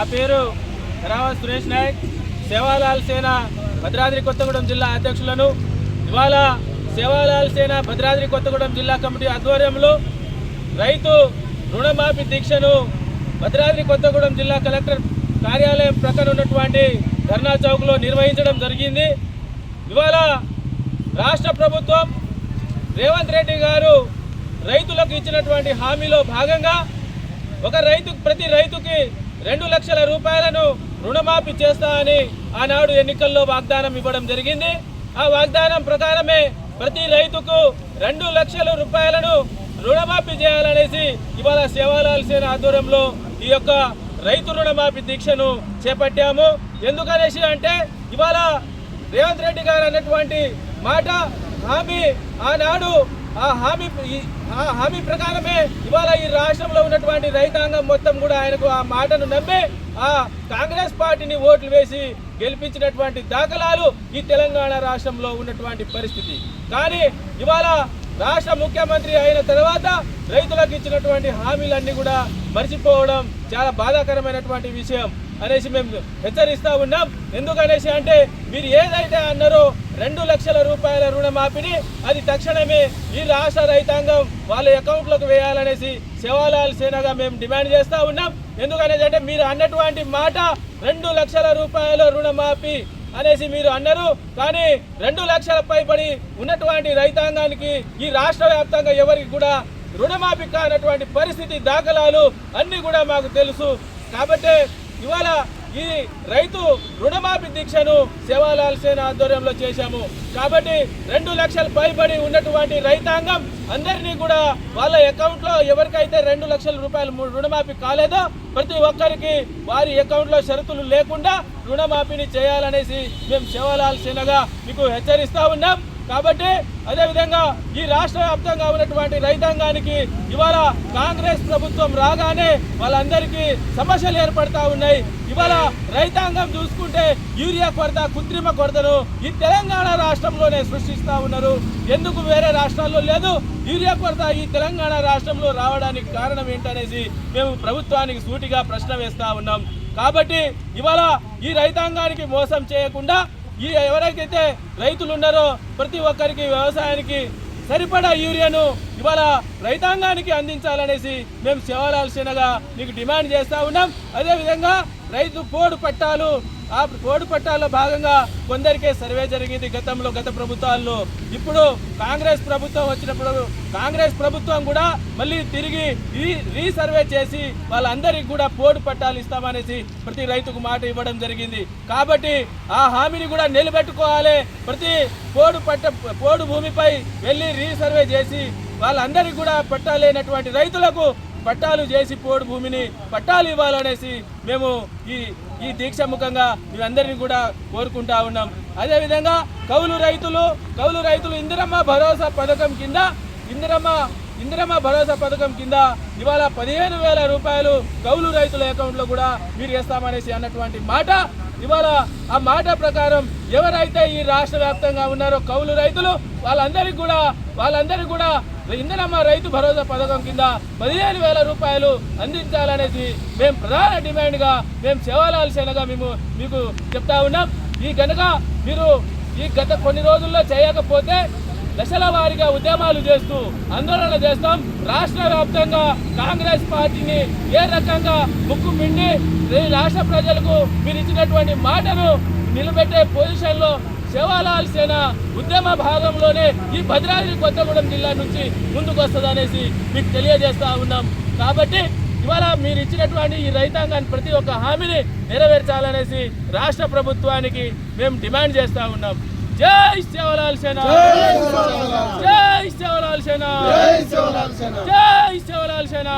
నా పేరు రావత్ సురేష్ నాయక్, సేవాలాల్ సేన భద్రాద్రి కొత్తగూడెం జిల్లా అధ్యక్షులను. ఇవాళ సేవాలాల్ సేన భద్రాద్రి కొత్తగూడెం జిల్లా కమిటీ ఆధ్వర్యంలో రైతు రుణమాఫీ దీక్షను భద్రాద్రి కొత్తగూడెం జిల్లా కలెక్టర్ కార్యాలయం ప్రక్కన ఉన్నటువంటి ధర్నా చౌక్లో నిర్వహించడం జరిగింది. ఇవాళ రాష్ట్ర ప్రభుత్వం రేవంత్ రెడ్డి గారు రైతులకు ఇచ్చినటువంటి హామీలో భాగంగా ప్రతి రైతుకి 2 లక్షల రూపాయలను రుణమాఫీ చేస్తా అని ఆనాడు ఎన్నికల్లో వాగ్దానం ఇవ్వడం జరిగింది. ఆ వాగ్దానం ప్రకారమే ప్రతి రైతుకు 2 లక్షల రూపాయలను రుణమాఫీ చేయాలనేసి ఇవాళ సేవాలాల్ సేన ఆధ్వర్యంలో ఈ యొక్క రైతు రుణమాఫీ దీక్షను చేపట్టాము. ఎందుకనేసి అంటే ఇవాళ రేవంత్ రెడ్డి గారు అన్నటువంటి మాట హామీ ఆనాడు ఆ హామీ ప్రకారమే ఇవాళ ఈ రాష్ట్రంలో ఉన్నటువంటి రైతాంగం మొత్తం కూడా ఆయనకు ఆ మాటను నమ్మి ఆ కాంగ్రెస్ పార్టీని ఓట్లు వేసి గెలిపించినటువంటి దాఖలాలు ఈ తెలంగాణ రాష్ట్రంలో ఉన్నటువంటి పరిస్థితి. కానీ ఇవాళ రాష్ట్ర ముఖ్యమంత్రి అయిన తర్వాత రైతులకు ఇచ్చినటువంటి హామీలన్నీ కూడా మర్చిపోవడం చాలా బాధాకరమైనటువంటి విషయం అనేసి మేము హెచ్చరిస్తూ ఉన్నాం. ఎందుకనేసి అంటే మీరు ఏదైతే అన్నారో 2 లక్షల రూపాయల రుణమాఫీని అది తక్షణమే ఈ రాష్ట్ర రైతాంగం వాళ్ళ అకౌంట్లోకి వేయాలనేసి సేవాలాల్ సేనగా మేము డిమాండ్ చేస్తూ ఉన్నాం. ఎందుకనేసి అంటే మీరు అన్నటువంటి మాట 2 లక్షల రూపాయల రుణమాఫీ అనేసి మీరు అన్నారు. కానీ 2 లక్షల పైబడి ఉన్నటువంటి రైతాంగానికి ఈ రాష్ట్ర వ్యాప్తంగా ఎవరికి కూడా రుణమాఫీ కానటువంటి పరిస్థితి దాఖలాలు అన్నీ కూడా మాకు తెలుసు. కాబట్టి ఇవాళ ఈ రైతు రుణమాఫీ దీక్షను సేవాలాల్ సేన ఆధ్వర్యంలో చేశాము. కాబట్టి 2 లక్షల పైబడి ఉన్నటువంటి రైతాంగం అందరినీ కూడా వాళ్ళ అకౌంట్లో ఎవరికైతే 2 లక్షల రూపాయలు రుణమాఫీ కాలేదో ప్రతి ఒక్కరికి వారి అకౌంట్లో షరతులు లేకుండా రుణమాఫీని చేయాలనేసి మేము సేవాలాల్ సేనగా మీకు హెచ్చరిస్తూ ఉన్నాం. కాబట్టి అదేవిధంగా ఈ రాష్ట్ర వ్యాప్తంగా ఉన్నటువంటి రైతాంగానికి ఇవాళ కాంగ్రెస్ ప్రభుత్వం రాగానే వాళ్ళందరికీ సమస్యలు ఏర్పడతా ఉన్నాయి. ఇవాళ రైతాంగం చూసుకుంటే యూరియా కొరత, కృత్రిమ కొరతను ఈ తెలంగాణ రాష్ట్రంలోనే సృష్టిస్తూ ఉన్నారు. ఎందుకు వేరే రాష్ట్రాల్లో లేదు? యూరియా కొరత ఈ తెలంగాణ రాష్ట్రంలో రావడానికి కారణం ఏంటనేసి మేము ప్రభుత్వానికి సూటిగా ప్రశ్న వేస్తూ ఉన్నాం. కాబట్టి ఇవాళ ఈ రైతాంగానికి మోసం చేయకుండా ఈ ఎవరికైతే రైతులు ఉన్నారో ప్రతి ఒక్కరికి వ్యవసాయానికి సరిపడా యూరియాను ఇవాళ రైతాంగానికి అందించాలనేసి మేము సేవాలాల్ సేనగా మీకు డిమాండ్ చేస్తూ ఉన్నాం. అదేవిధంగా రైతు పోడు పట్టాలు, ఆ పోడు పట్టాల్లో భాగంగా కొందరికే సర్వే జరిగింది గత ప్రభుత్వాల్లో. ఇప్పుడు కాంగ్రెస్ ప్రభుత్వం వచ్చినప్పుడు కాంగ్రెస్ ప్రభుత్వం కూడా మళ్ళీ తిరిగి రీసర్వే చేసి వాళ్ళందరికీ కూడా పోడు పట్టాలు ఇస్తామనేసి ప్రతి రైతుకు మాట ఇవ్వడం జరిగింది. కాబట్టి ఆ హామీని కూడా నిలబెట్టుకోవాలి. ప్రతి పోడు భూమిపై వెళ్ళి రీసర్వే చేసి వాళ్ళందరికీ కూడా పట్టాలేనటువంటి రైతులకు పట్టాలు చేసి పోడు భూమిని పట్టాలు ఇవ్వాలనేసి మేము ఈ దీక్ష ముఖంగా మేమందరినీ కూడా కోరుకుంటా ఉన్నాం. అదేవిధంగా కౌలు రైతులు ఇందిరమ్మ భరోసా పథకం కింద ఇవాళ 15,000 రూపాయలు కౌలు రైతుల అకౌంట్లో కూడా మీరు వేస్తామనేసి అన్నటువంటి మాట ఇవాళ ఆ మాట ప్రకారం ఎవరైతే ఈ రాష్ట్ర వ్యాప్తంగా ఉన్నారో కౌలు రైతులు వాళ్ళందరికీ కూడా ఇందిరమ్మ రైతు భరోసా పథకం కింద 15,000 రూపాయలు అందించాలనేసి మేము ప్రధాన డిమాండ్గా మేము సేవాలాల్ సేనగా మీకు చెప్తా ఉన్నాం. మీరు గత కొన్ని రోజుల్లో చేయకపోతే దశల వారీగా ఉద్యమాలు చేస్తూ ఆందోళన చేస్తాం. రాష్ట్ర వ్యాప్తంగా కాంగ్రెస్ పార్టీని ఏ రకంగా ముక్కు పిండి రాష్ట్ర ప్రజలకు మీరు ఇచ్చినటువంటి మాటను నిలబెట్టే పొజిషన్లో సేవాలాల్ సేన ఉద్యమ భాగంలోనే ఈ భద్రాద్రి కొత్తగూడెం జిల్లా నుంచి ముందుకు వస్తుందనేసి మీకు తెలియజేస్తా ఉన్నాం. కాబట్టి ఇవాళ మీరు ఇచ్చినటువంటి ఈ రైతాంగాన్ని ప్రతి ఒక్క హామీని నెరవేర్చాలనేసి రాష్ట్ర ప్రభుత్వానికి మేము డిమాండ్ చేస్తా ఉన్నాం. జై సేవాలాల్ సేన, జై సేవాలాల్ సేన, జై సేవాలాల్ సేన.